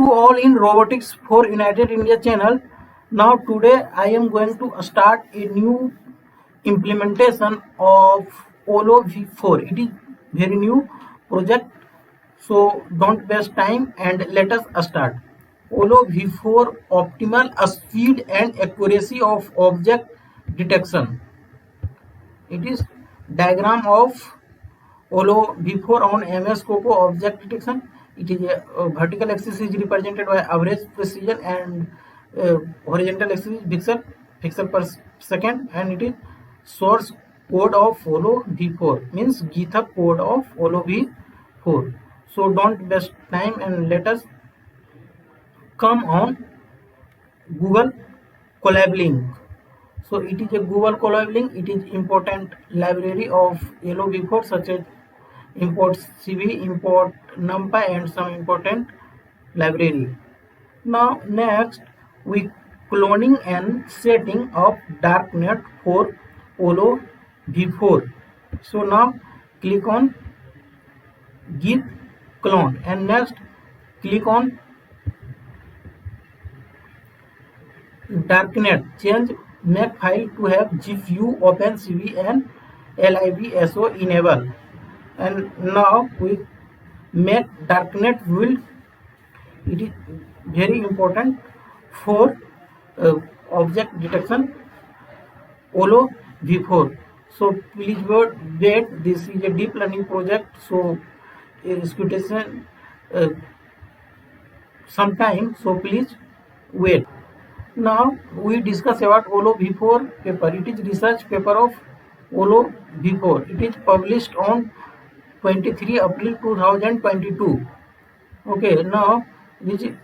you all in Robotics for United India channel. Now today I am going to start a new implementation of YOLOV4. It is very new project, so don't waste time and let us start. YOLOV4 optimal speed and accuracy of object detection. It is diagram of YOLOV4 on MS Coco object detection. It is a vertical axis is represented by average precision and horizontal axis is pixel per second, and it is source code of YOLOV4 means GitHub code of YOLOV4. So don't waste time and let us come on Google Colab link. So it is a Google Colab link. It is important library of YOLOV4 such as import CV, import NumPy and some important library. Now next we cloning and setting of darknet for YOLOV4. So now click on git clone and next click on darknet, change make file to have GPU, OpenCV and LIVSO enable, and now we make darknet will. It is very important for object detection YOLOV4. So please wait, this is a deep learning project, so execution sometime, so please wait. Now we discuss about YOLOV4 paper. It is research paper of YOLOV4. It is published on 23 April 2022. Okay, now this is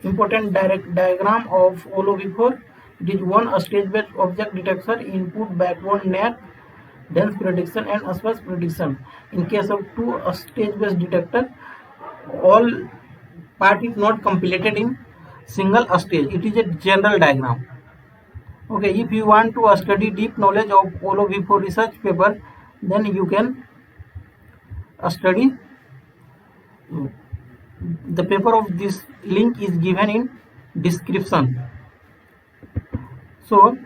important diagram of YOLOV4. It is one stage-based object detection, input, backbone, net, dense prediction and space prediction. In case of two stage-based detector, all part is not completed in single stage. It is a general diagram. Okay, if you want to study deep knowledge of YOLOV4 research paper, then you can study the paper of this link is given in description. So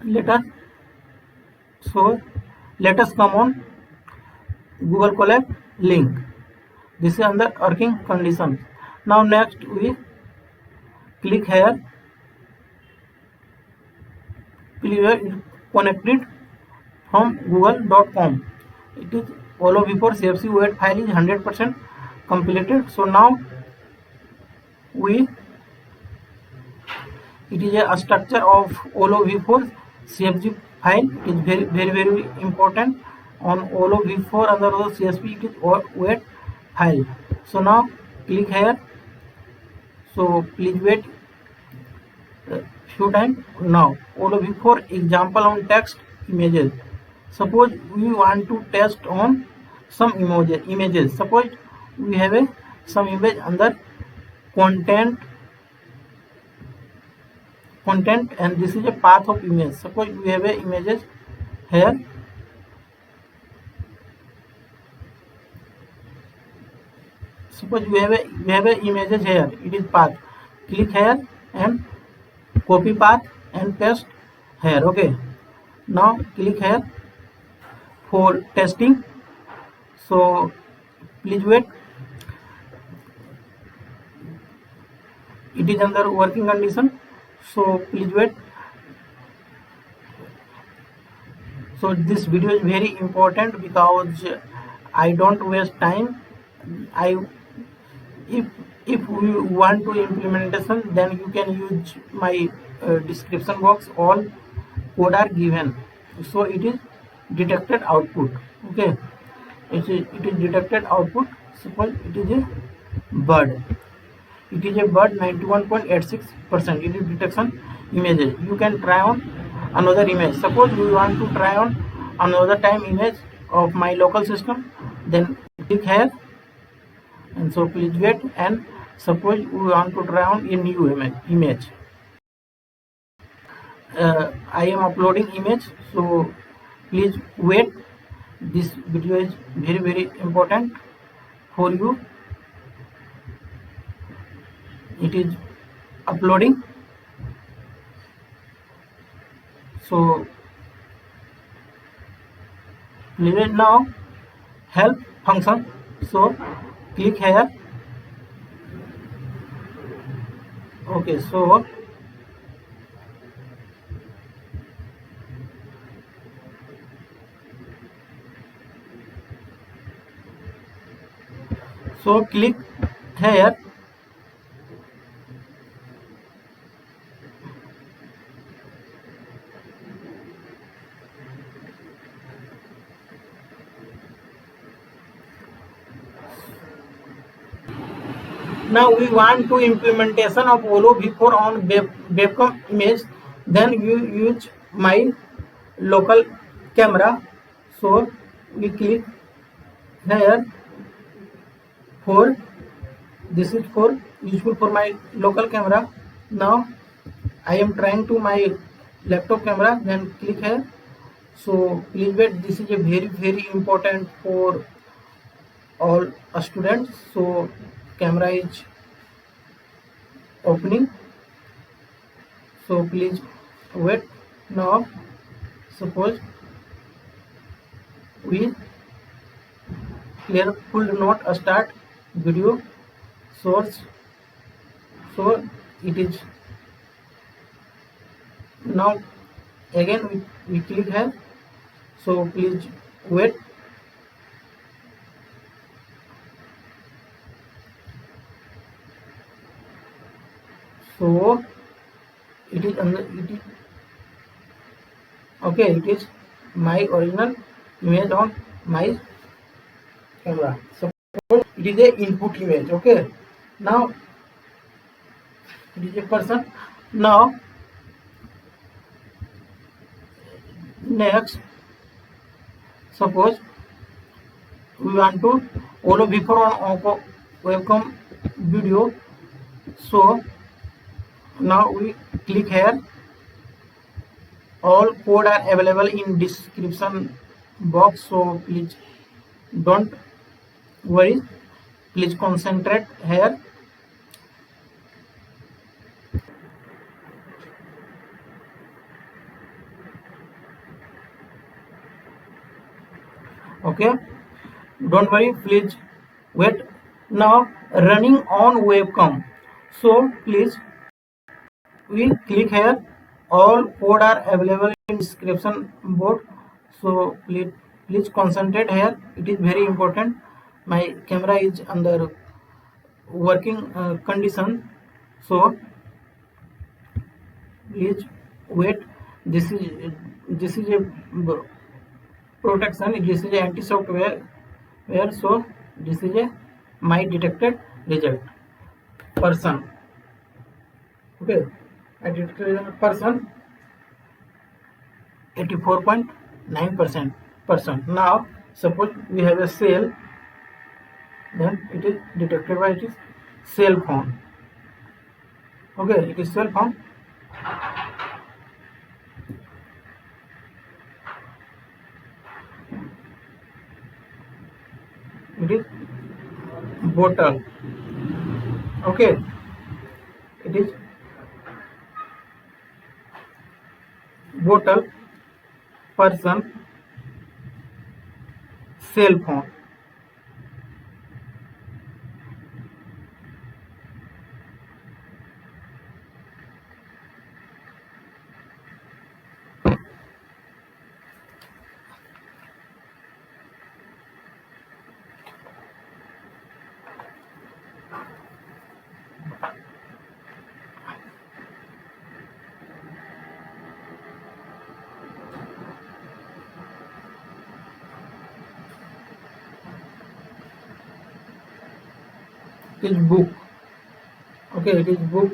let us come on Google Colab link. This is under working conditions. Now next we click here. Please connect it from google.com. It is YOLOV4 CFC weight file is 100% completed. So now it is a structure of YOLOV4 CFG file. It is very important. On YOLOV4 under CSV it is weight file. So now click here. So please wait few time. Now YOLOV4 example on text images. Suppose we want to test on some images. Suppose we have some image under content and this is a path of image. Suppose we have images here. Suppose we have images here. It is path. Click here and copy path and paste here. Okay. Now click here for testing. So please wait. It is under working condition. So please wait. So this video is very important because I don't waste time. If we want to implementation, then you can use my description box. All code are given. So it is detected output. Okay, it is detected output. Suppose it is a bird. It is a bird 91.86%. It is detection images. You can try on another image. Suppose we want to try on another time image of my local system, then click here and so please wait. And suppose we want to try on a new image. I am uploading image, so please wait. This video is very important for you. It is uploading. So please now help function. So click here. Okay, so click here. Now we want to implementation of YOLOV4 on webcam image. Then you use my local camera. So we click here for this is for useful for my local camera. Now I am trying to my laptop camera. Then click here. So please wait. This is a very important for all students. So camera is opening. So please wait. Now suppose we clear could not start video source. So it is now again we click here. So please wait. So it is under it is okay. It is my original image on my camera. Suppose it is a input image. Okay. Now it is a person. Now next, suppose we want to YOLOV4 on webcam video. So now we click here. All code are available in description box. So please don't worry. Please concentrate here. Okay, don't worry, please wait. Now running on webcam. So please we click here. All code are available in description box. So please concentrate here. It is very important. My camera is under working condition. So please wait. This is a protection. This is a anti software. So this is a my detected reject person. Okay, I detected a person 84.9% person. Now suppose we have a cell. Then it is detected by it is cell phone. Okay, it is cell phone. It is bottle. Okay, it is bottle person cell phone. It is book. Okay, it is book.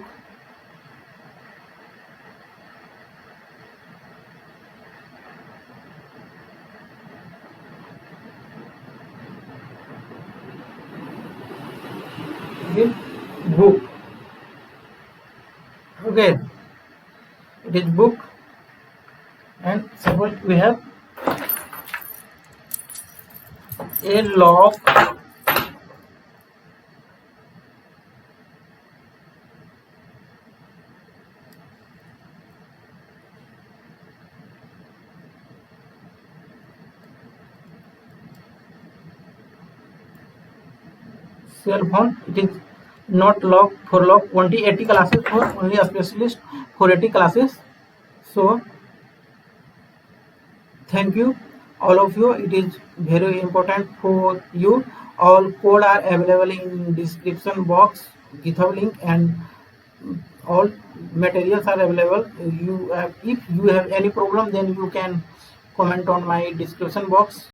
It is book. Okay, it is book. And suppose we have a lock cell phone. It is not locked for lock. Only 80 classes for only a specialist for 80 classes. So thank you all of you. It is very important for you. All code are available in description box, GitHub link, and all materials are available. If you have any problem, then you can comment on my description box.